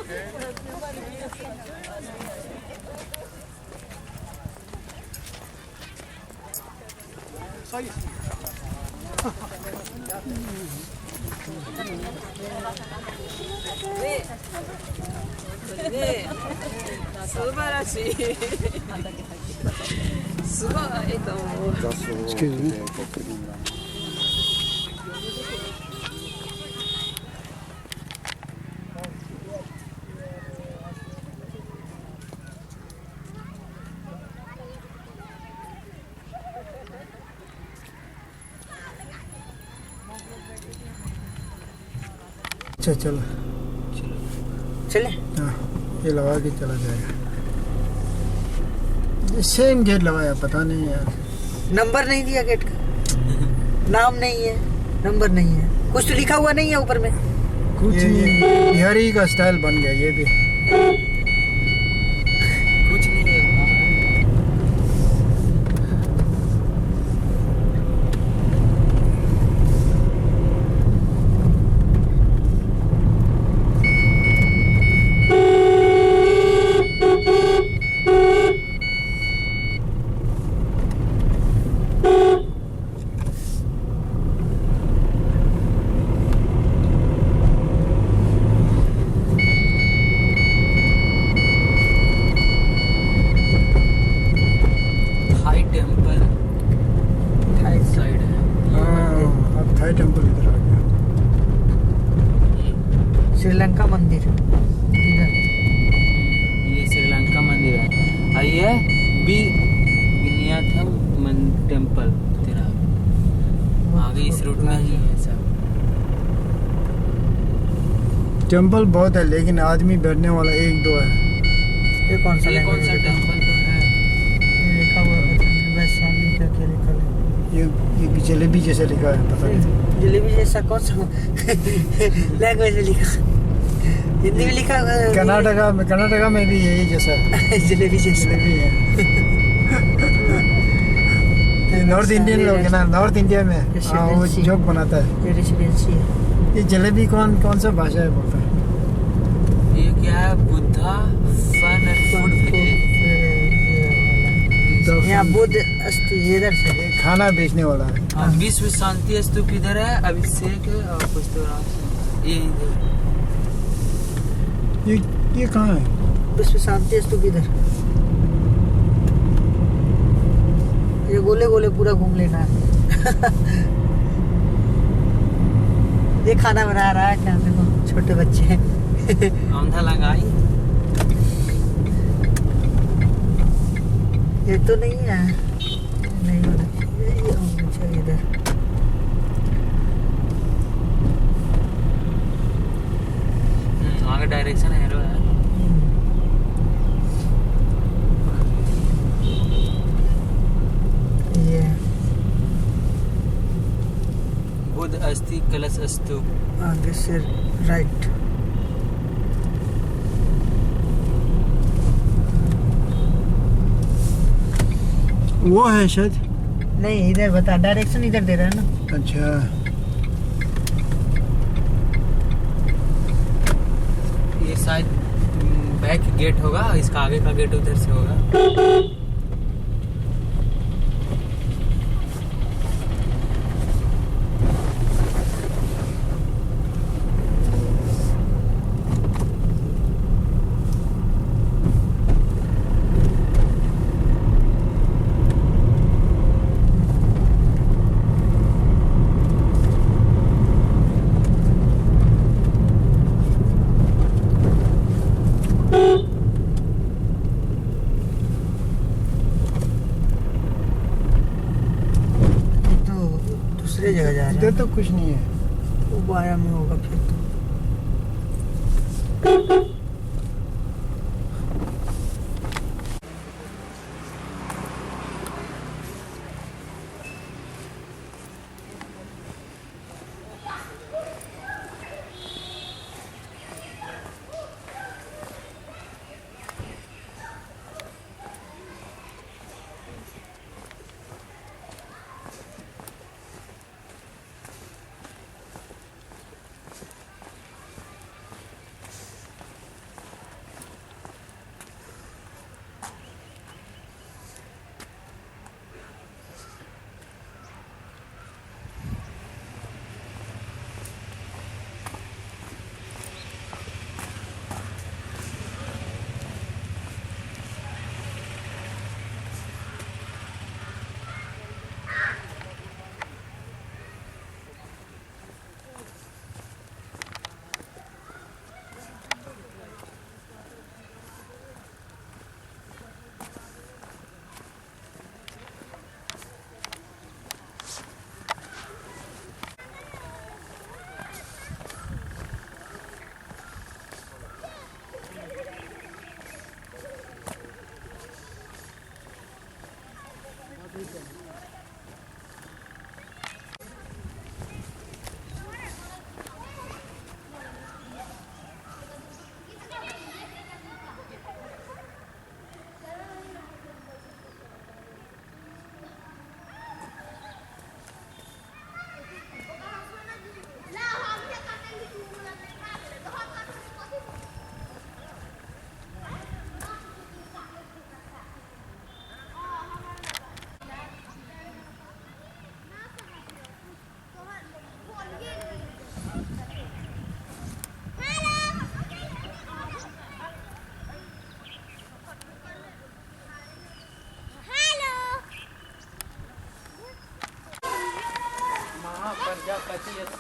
ね、素晴らしい。すごいと思う。अच्छा चलो चले। हाँ ये लगा के चला जाएगा। सेम गेट लगाया पता नहीं यार। नंबर नहीं दिया गेट का, नाम नहीं है, नंबर नहीं है, कुछ तो लिखा हुआ नहीं है ऊपर में। कुछ नहीं, बिहारी का स्टाइल बन गया ये भी। कुछ नहीं है। टेम्पल इधर आ गया। श्रीलंका मंदिर इधर, ये श्रीलंका मंदिर है। और ये विनियाथम टेम्पल तेरा आगे इस रूट में ही है सब। टेम्पल बहुत है लेकिन आदमी बैठने वाला एक दो है। ये कौन सा टेम्पल तो है? ये लिखा हुआ है वैशाली का, क्या लिखा है? ये जलेबी जैसे लिखा है पता नहीं। जलेबी जैसा कौन सा लैंग्वेज में लिखा? हिंदी में लिखा हुआ है। कर्नाटका में भी यही जैसा है। जलेबी जैसा जलेबी है। नॉर्थ इंडियन लोग है ना, नॉर्थ इंडिया में वो जोक बनाता है। ये रेसिडेंसी है। ये जलेबी कौन सा भाषा है बोलता है? ये क्या है? Buddha fun and food village. यहाँ बुद्ध अस्थि इधर से खाना बेचने वाला है। विश्व शांति स्तूप इधर है, अभिषेक है और कुछ तो ये इधर। ये कहाँ है? विश्व शांति स्तूप इधर। ये गोले गोले पूरा घूम लेना है। ये खाना बना रहा है क्या? देखो छोटे बच्चे आंधा लगाई। ये तो नहीं है, नहीं होना चाहिए इधर। आगे डायरेक्शन एरो है। ये बुद्ध अस्थि कलश स्तूप। आगे से राइट। वो है शायद। नहीं इधर बता, डायरेक्शन इधर दे रहा है ना। अच्छा ये शायद बैक गेट होगा, इसका आगे का गेट उधर से होगा। दूसरे जगह जा रहा इधर है। तो कुछ नहीं है। वो बाया में होगा फिर तो।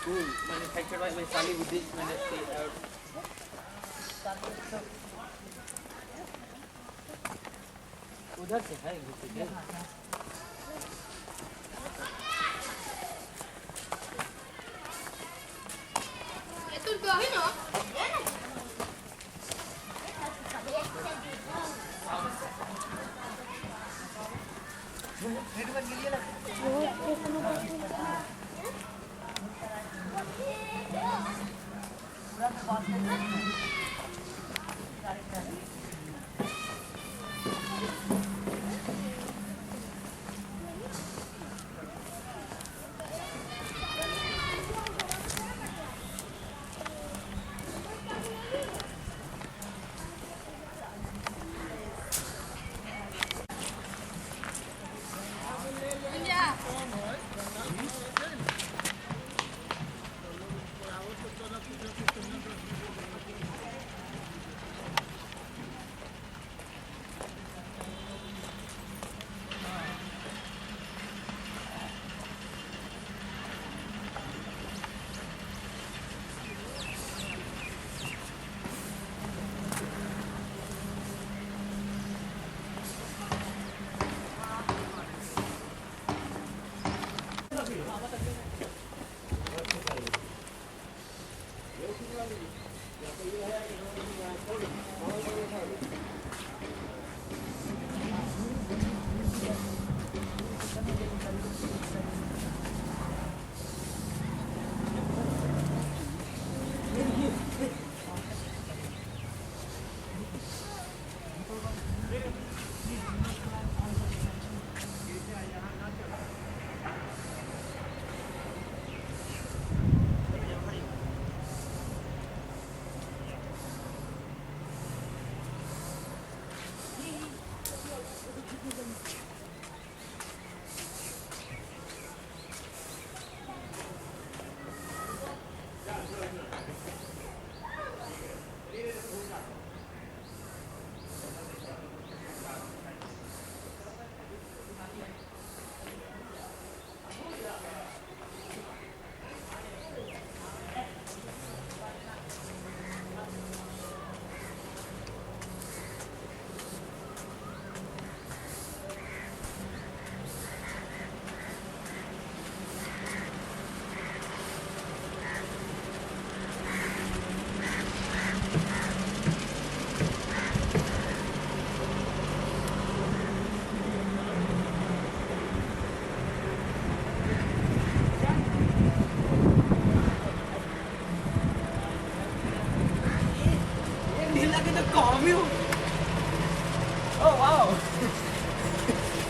Manufactured by Vaishali Buddhist ministry. उधर से है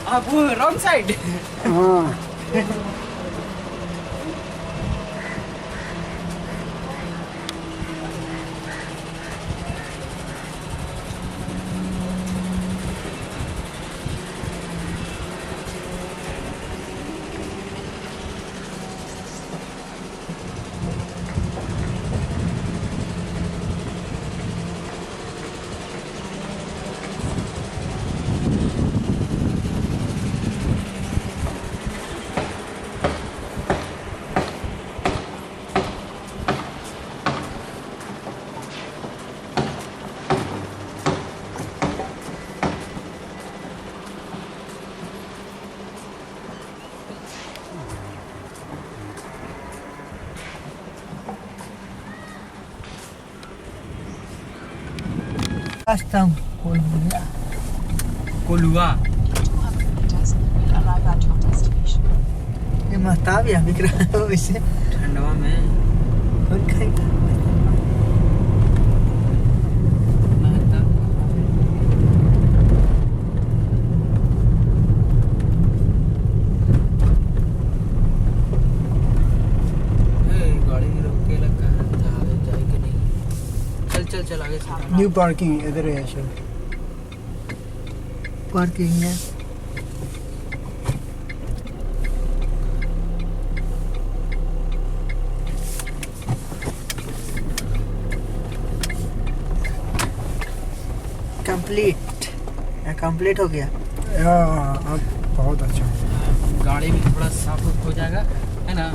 आप रॉन्ग साइड। हाँ रास्ता कोलुआ। ये महताब या बिक रहा है वैसे ठंडवा में कौन खाएगा? गाड़ी रोक के लगा जाए कि नहीं। चल चल चल आगे से। न्यू पार्किंग इधर है शायद। पार्किंग है कंप्लीट हो गया। अब बहुत अच्छा गाड़ी भी थोड़ा साफ हो जाएगा है ना।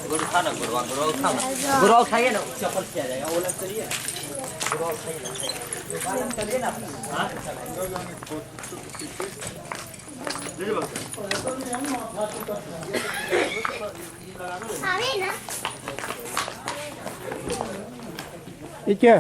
गुरु खाना गुरु खाइए ना चप्पल किया जाएगा वो लग चलिए गुरु खाइए ना चलिए ना हाँ ये क्या